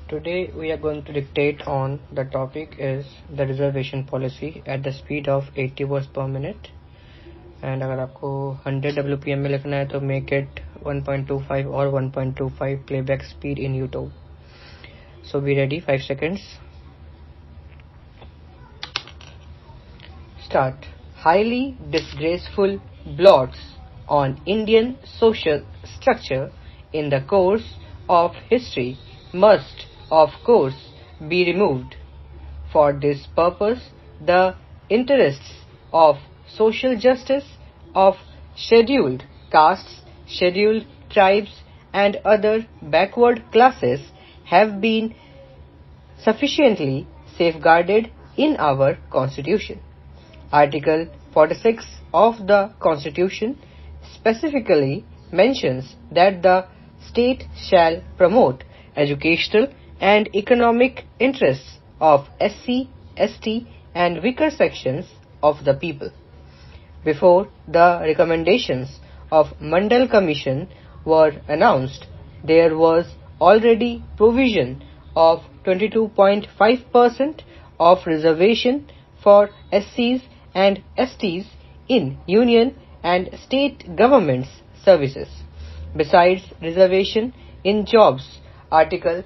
Today we are going to dictate on the topic is the reservation policy at the speed of 80 words per minute. And अगर आपको 100 WPM में लिखना है तो make it 1.25 or 1.25 playback speed in YouTube. So be ready, 5 seconds. Start. Highly disgraceful blots on Indian social structure in the course of history must, of course, be removed. For this purpose, the interests of social justice of scheduled castes, scheduled tribes and other backward classes have been sufficiently safeguarded in our Constitution. Article 46 of the Constitution specifically mentions that the state shall promote educational and economic interests of SC, ST and weaker sections of the people. Before the recommendations of Mandal Commission were announced, there was already provision of 22.5% of reservation for SCs and STs in union and state governments services. Besides reservation in jobs, Article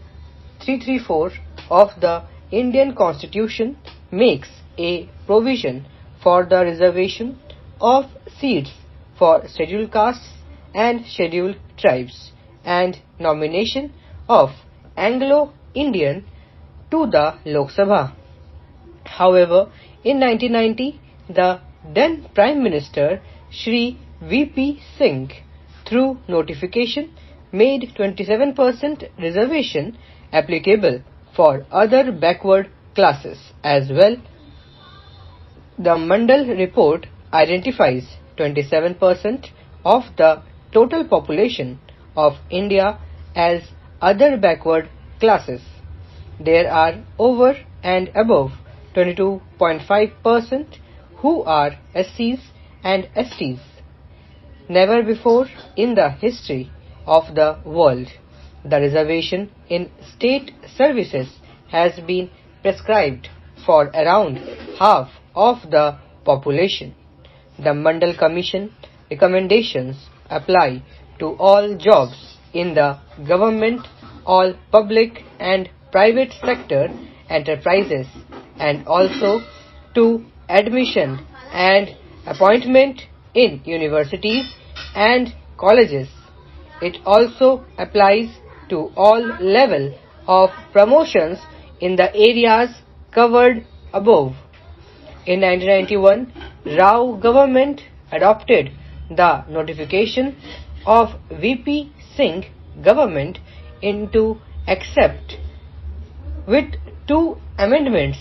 334 of the Indian Constitution makes a provision for the reservation of seats for scheduled castes and scheduled tribes and nomination of Anglo-Indian to the Lok Sabha. However, in 1990, the then Prime Minister Shri V.P. Singh, through notification, made 27% reservation applicable for other backward classes as well. The Mandal report identifies 27% of the total population of India as other backward classes. There are over and above 22.5% who are SCs and STs. Never before in the history of the world, the reservation in state services has been prescribed for around half of the population. The Mandal Commission recommendations apply to all jobs in the government, all public and private sector enterprises, and also to admission and appointment in universities and colleges. It also applies to all level of promotions in the areas covered above. In 1991, Rao government adopted the notification of V.P. Singh government into accept with 2 amendments.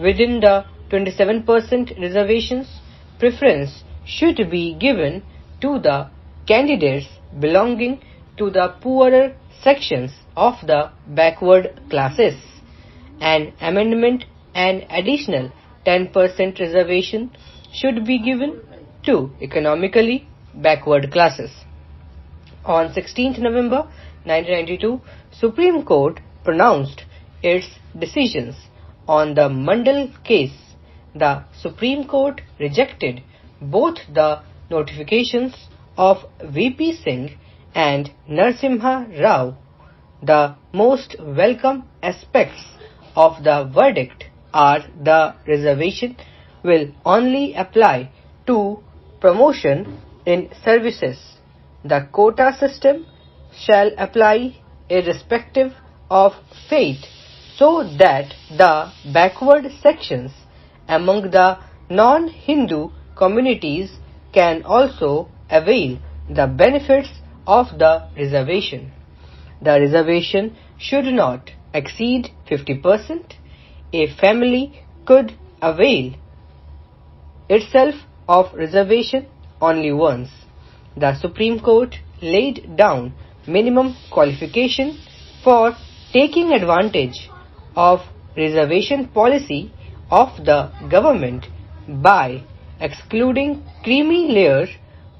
Within the 27% reservations, preference should be given to the candidates belonging to the poorer sections of the backward classes. An amendment and additional 10% reservation should be given to economically backward classes. On 16th November 1992, Supreme Court pronounced its decisions on the Mandal case. The Supreme Court rejected both the notifications of V.P. Singh and Narasimha Rao. The most welcome aspects of the verdict are the reservation will only apply to promotion in services. The quota system shall apply irrespective of fate, so that the backward sections among the non-Hindu communities can also avail the benefits of the reservation. The reservation should not exceed 50%. A family could avail itself of reservation only once. The Supreme Court laid down minimum qualification for taking advantage of reservation policy of the government by excluding creamy layer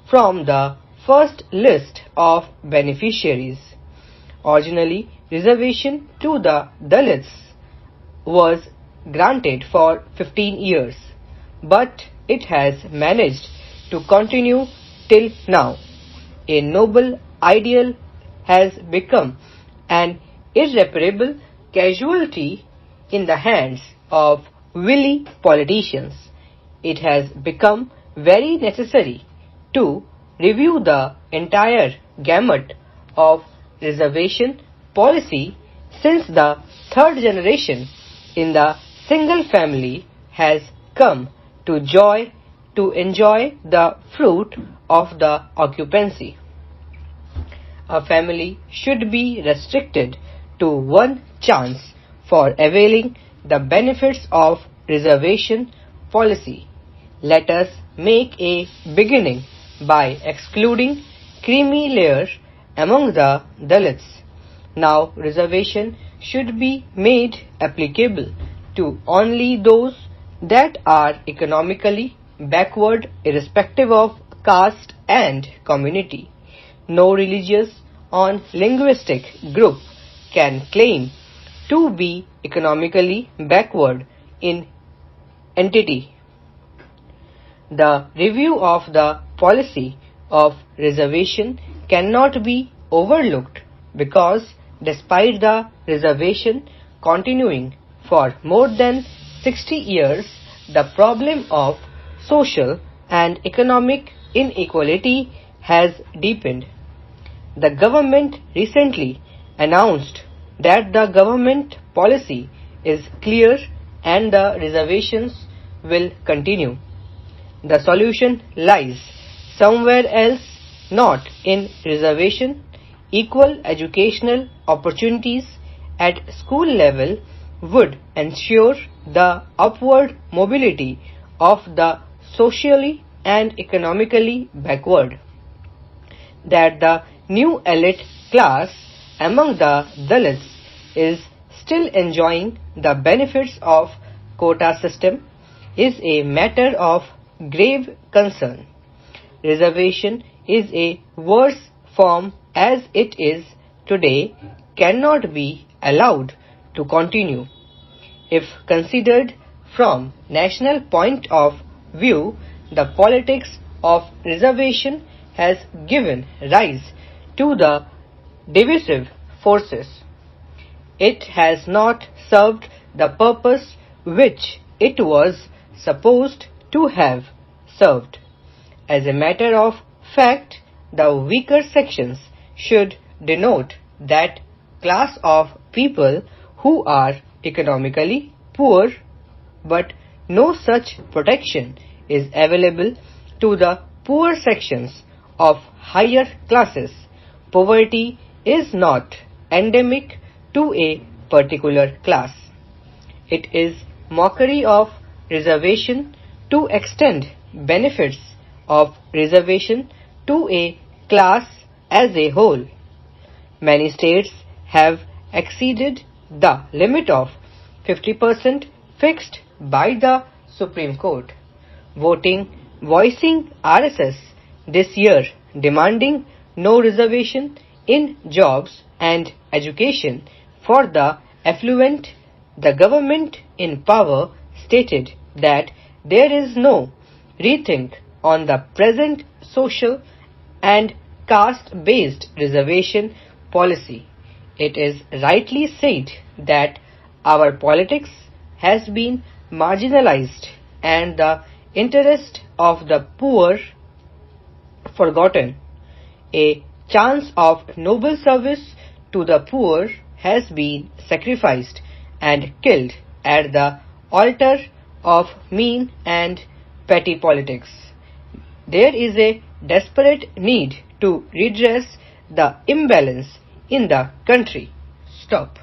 from the first list of beneficiaries. Originally, reservation to the Dalits was granted for 15 years, but it has managed to continue till now. A noble ideal has become an irreparable casualty in the hands of wily politicians. It has become very necessary to review the entire gamut of reservation policy, since the third generation in the single family has come to enjoy the fruit of the occupancy. A family should be restricted to one chance for availing the benefits of reservation policy. Let us make a beginning by excluding creamy layer among the Dalits. Now, reservation should be made applicable to only those that are economically backward, irrespective of caste and community. No religious or linguistic group can claim to be economically backward in entity. The review of the policy of reservation cannot be overlooked, because despite the reservation continuing for more than 60 years, the problem of social and economic inequality has deepened. The government recently announced that the government policy is clear and the reservations will continue. The solution lies somewhere else, not in reservation. Equal educational opportunities at school level would ensure the upward mobility of the socially and economically backward. That the new elite class among the Dalits is still enjoying the benefits of quota system is a matter of grave concern. Reservation is a worse form as it is today cannot be allowed to continue. If considered from national point of view, the politics of reservation has given rise to the divisive forces. It has not served the purpose which it was supposed to have served. As a matter of fact, the weaker sections should denote that class of people who are economically poor, but no such protection is available to the poor sections of higher classes. Poverty is not endemic to a particular class. It is mockery of reservation to extend benefits of reservation to a class as a whole. Many states have exceeded the limit of 50% fixed by the Supreme Court. Voicing RSS this year demanding no reservation in jobs and education for the affluent, the government in power stated that there is no rethink on the present social and caste-based reservation policy. It is rightly said that our politics has been marginalized and the interest of the poor forgotten. A chance of noble service to the poor has been sacrificed and killed at the altar of mean and petty politics. There is a desperate need to redress the imbalance in the country. Stop.